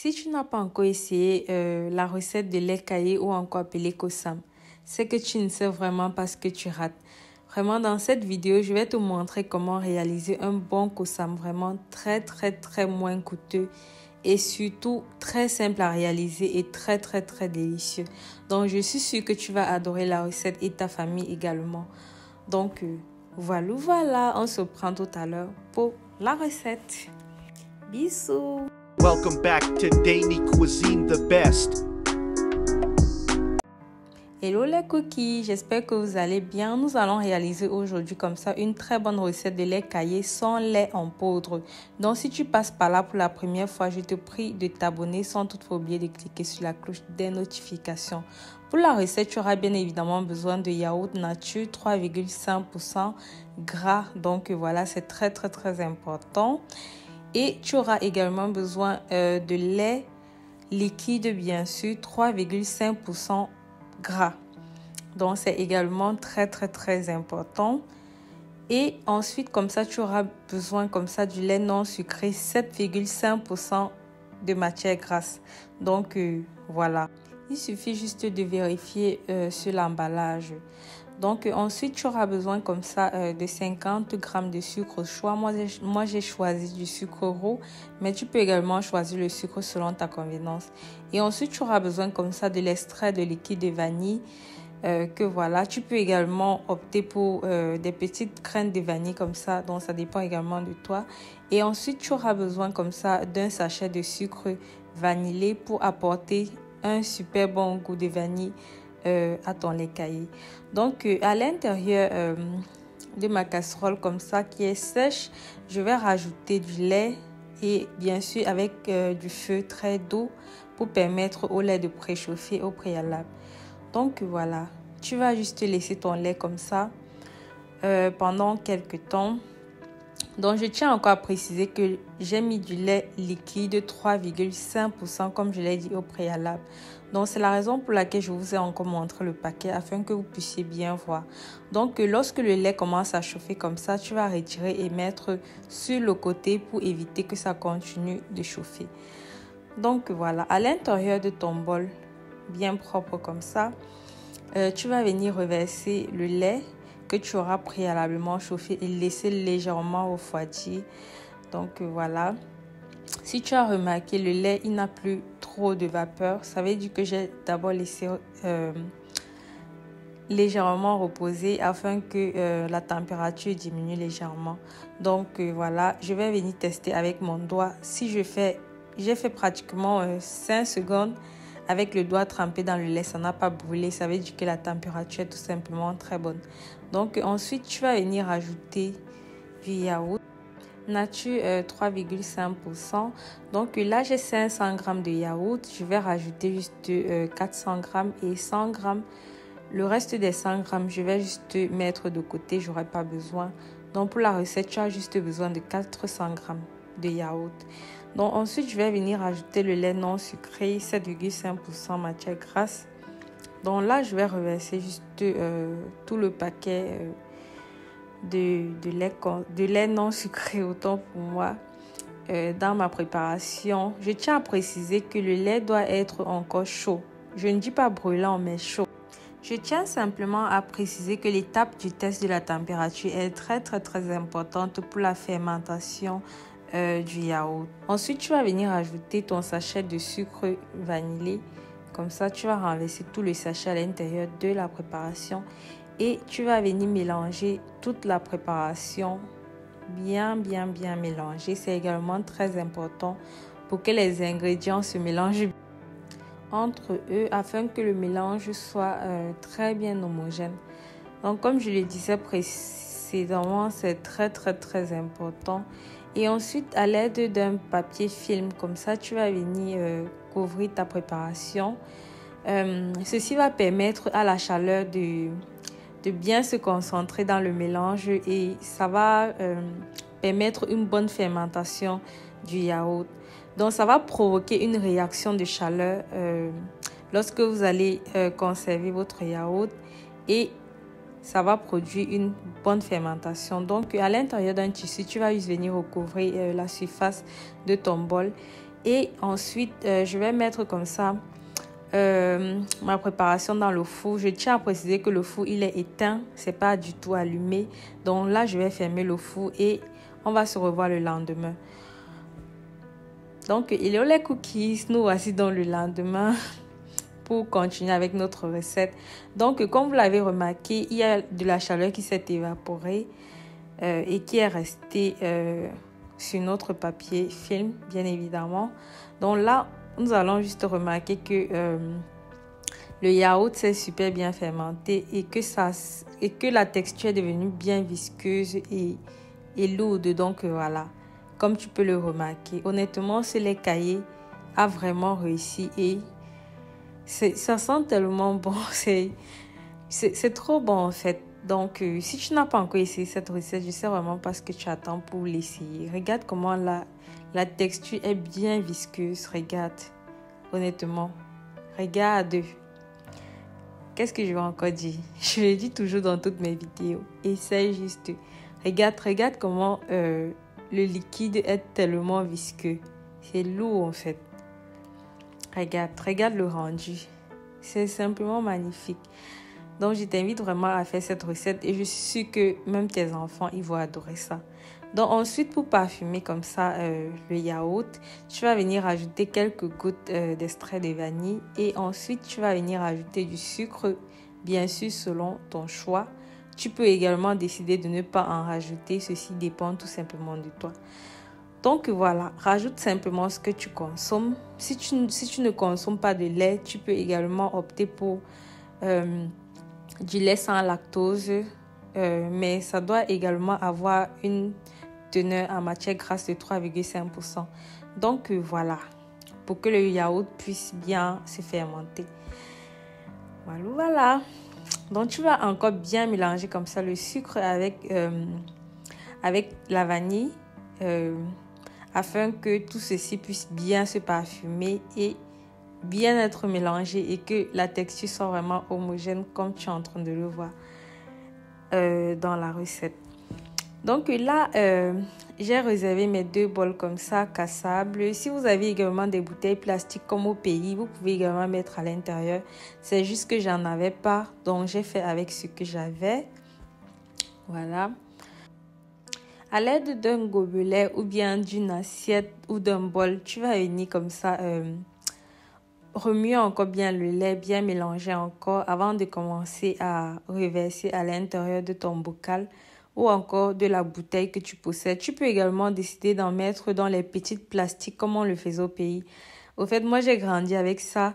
Si tu n'as pas encore essayé la recette de lait caillé ou encore appelé Kosam, c'est que tu ne sais vraiment pas ce que tu rates. Vraiment, dans cette vidéo, je vais te montrer comment réaliser un bon Kosam vraiment très moins coûteux et surtout très simple à réaliser et très délicieux. Donc, je suis sûre que tu vas adorer la recette et ta famille également. Donc, voilà, on se prend tout à l'heure pour la recette. Bisous! Welcome back to Dany Cuisine the Best. Hello les cookies, j'espère que vous allez bien. Nous allons réaliser aujourd'hui comme ça une très bonne recette de lait caillé sans lait en poudre. Donc si tu passes par là pour la première fois, je te prie de t'abonner sans toutefois oublier de cliquer sur la cloche des notifications. Pour la recette, tu auras bien évidemment besoin de yaourt nature 3,5% gras. Donc voilà, c'est très important. Et tu auras également besoin de lait liquide bien sûr 3,5% gras. Donc c'est également très important. Et ensuite comme ça tu auras besoin comme ça du lait non sucré 7,5% de matière grasse. Donc voilà. Il suffit juste de vérifier sur l'emballage. Donc ensuite tu auras besoin comme ça de 50 g de sucre au choix. Moi j'ai choisi du sucre roux, mais tu peux également choisir le sucre selon ta convenance. Et ensuite tu auras besoin comme ça de l'extrait de liquide de vanille. Que voilà, tu peux également opter pour des petites graines de vanille comme ça, donc ça dépend également de toi. Et ensuite tu auras besoin comme ça d'un sachet de sucre vanillé pour apporter un super bon goût de vanille à ton lait caillé. Donc à l'intérieur de ma casserole comme ça qui est sèche, je vais rajouter du lait et bien sûr avec du feu très doux pour permettre au lait de préchauffer au préalable. Donc voilà, tu vas juste laisser ton lait comme ça pendant quelques temps. Donc je tiens encore à préciser que j'ai mis du lait liquide 3,5% comme je l'ai dit au préalable. Donc c'est la raison pour laquelle je vous ai encore montré le paquet afin que vous puissiez bien voir. Donc lorsque le lait commence à chauffer comme ça, tu vas retirer et mettre sur le côté pour éviter que ça continue de chauffer. Donc voilà, à l'intérieur de ton bol bien propre comme ça, tu vas venir reverser le lait que tu auras préalablement chauffé et laisser légèrement refroidir. Donc voilà. Si tu as remarqué, le lait, il n'a plus trop de vapeur. Ça veut dire que j'ai d'abord laissé légèrement reposer afin que la température diminue légèrement. Donc voilà, je vais venir tester avec mon doigt. Si j'ai fait pratiquement 5 secondes avec le doigt trempé dans le lait, ça n'a pas brûlé. Ça veut dire que la température est tout simplement très bonne. Donc ensuite, tu vas venir ajouter du yaourt nature 3,5%. Donc là, j'ai 500 g de yaourt. Je vais rajouter juste 400 g et 100 g. Le reste des 100 g, je vais juste mettre de côté. Je n'aurai pas besoin. Donc pour la recette, tu as juste besoin de 400 g de yaourt. Donc ensuite, je vais venir ajouter le lait non sucré 7,5% matière grasse. Donc là, je vais reverser juste tout le paquet de lait non sucré, autant pour moi, dans ma préparation. Je tiens à préciser que le lait doit être encore chaud. Je ne dis pas brûlant, mais chaud. Je tiens simplement à préciser que l'étape du test de la température est très importante pour la fermentation du yaourt. Ensuite, tu vas venir ajouter ton sachet de sucre vanillé. Comme ça, tu vas renverser tout le sachet à l'intérieur de la préparation et tu vas venir mélanger toute la préparation bien mélanger. C'est également très important pour que les ingrédients se mélangent entre eux afin que le mélange soit très bien homogène. Donc comme je le disais précédemment, c'est très important. Et ensuite, à l'aide d'un papier film comme ça, tu vas venir couvrir ta préparation. Ceci va permettre à la chaleur de bien se concentrer dans le mélange et ça va permettre une bonne fermentation du yaourt. Donc, ça va provoquer une réaction de chaleur lorsque vous allez conserver votre yaourt et ça va produire une bonne fermentation. Donc, à l'intérieur d'un tissu, tu vas juste venir recouvrir la surface de ton bol Et ensuite, je vais mettre comme ça ma préparation dans le four. Je tiens à préciser que le four, il est éteint. C'est pas du tout allumé. Donc là, je vais fermer le four et on va se revoir le lendemain. Donc, il y a les cookies. Nous voici dans le lendemain pour continuer avec notre recette. Donc, comme vous l'avez remarqué, il y a de la chaleur qui s'est évaporée et qui est restée sur notre papier film, bien évidemment. Donc là, nous allons juste remarquer que le yaourt s'est super bien fermenté et que la texture est devenue bien visqueuse et lourde. Donc voilà, comme tu peux le remarquer. Honnêtement, ce lait caillé a vraiment réussi et ça sent tellement bon. C'est trop bon en fait. Donc, si tu n'as pas encore essayé cette recette, je sais vraiment pas ce que tu attends pour l'essayer. Regarde comment la texture est bien visqueuse. Regarde, honnêtement. Regarde. Qu'est-ce que je vais encore dire? Je le dis toujours dans toutes mes vidéos. Essaye juste. Regarde comment le liquide est tellement visqueux. C'est lourd en fait. Regarde le rendu. C'est simplement magnifique. Donc, je t'invite vraiment à faire cette recette et je suis sûre que même tes enfants, ils vont adorer ça. Donc, ensuite, pour parfumer comme ça le yaourt, tu vas venir ajouter quelques gouttes d'extrait de vanille et ensuite, tu vas venir ajouter du sucre, bien sûr, selon ton choix. Tu peux également décider de ne pas en rajouter. Ceci dépend tout simplement de toi. Donc, voilà, rajoute simplement ce que tu consommes. Si tu ne consommes pas de lait, tu peux également opter pour du lait sans lactose, mais ça doit également avoir une teneur en matière grasse de 3,5%. Donc voilà, pour que le yaourt puisse bien se fermenter. Voilà. Donc tu vas encore bien mélanger comme ça le sucre avec la vanille afin que tout ceci puisse bien se parfumer et bien être mélangé et que la texture soit vraiment homogène comme tu es en train de le voir dans la recette. Donc là, j'ai réservé mes 2 bols comme ça, cassables. Si vous avez également des bouteilles plastiques comme au pays, vous pouvez également mettre à l'intérieur. C'est juste que j'en avais pas, donc j'ai fait avec ce que j'avais. Voilà. À l'aide d'un gobelet ou bien d'une assiette ou d'un bol, tu vas venir comme ça remuer encore bien le lait, bien mélanger encore avant de commencer à reverser à l'intérieur de ton bocal ou encore de la bouteille que tu possèdes. Tu peux également décider d'en mettre dans les petites plastiques comme on le faisait au pays. Au fait, moi j'ai grandi avec ça,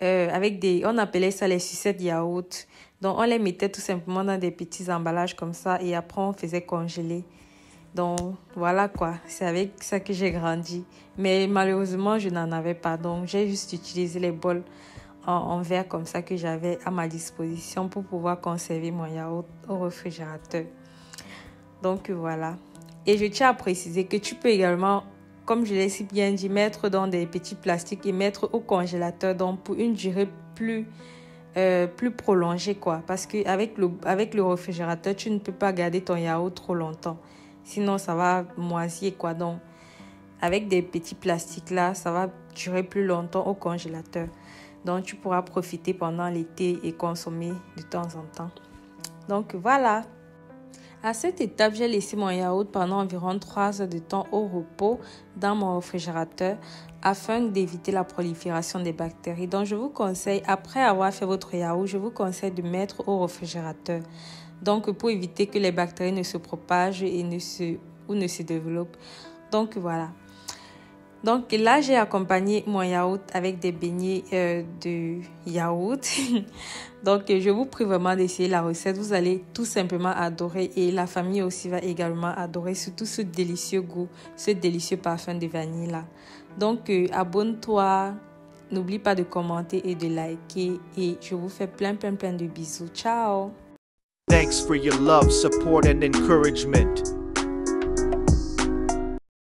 on appelait ça les sucettes yaourt. Donc on les mettait tout simplement dans des petits emballages comme ça et après on faisait congeler. Donc, voilà quoi. C'est avec ça que j'ai grandi. Mais malheureusement, je n'en avais pas. Donc, j'ai juste utilisé les bols en verre comme ça que j'avais à ma disposition pour pouvoir conserver mon yaourt au réfrigérateur. Donc, voilà. Et je tiens à préciser que tu peux également, comme je l'ai si bien dit, mettre dans des petits plastiques et mettre au congélateur. Donc, pour une durée plus prolongée quoi. Parce qu'avec le réfrigérateur, tu ne peux pas garder ton yaourt trop longtemps. Sinon, ça va moisir quoi. Donc, avec des petits plastiques là, ça va durer plus longtemps au congélateur. Donc, tu pourras profiter pendant l'été et consommer de temps en temps. Donc, voilà. À cette étape, j'ai laissé mon yaourt pendant environ 3 heures de temps au repos dans mon réfrigérateur afin d'éviter la prolifération des bactéries. Donc, je vous conseille, après avoir fait votre yaourt, je vous conseille de mettre au réfrigérateur. Donc, pour éviter que les bactéries ne se propagent et ne se développent. Donc, voilà. Donc, là, j'ai accompagné mon yaourt avec des beignets de yaourt. Donc, je vous prie vraiment d'essayer la recette. Vous allez tout simplement adorer et la famille aussi va également adorer, surtout ce délicieux goût, ce délicieux parfum de vanille là. Donc, abonne-toi. N'oublie pas de commenter et de liker. Et je vous fais plein de bisous. Ciao! Thanks for your love, support, and encouragement.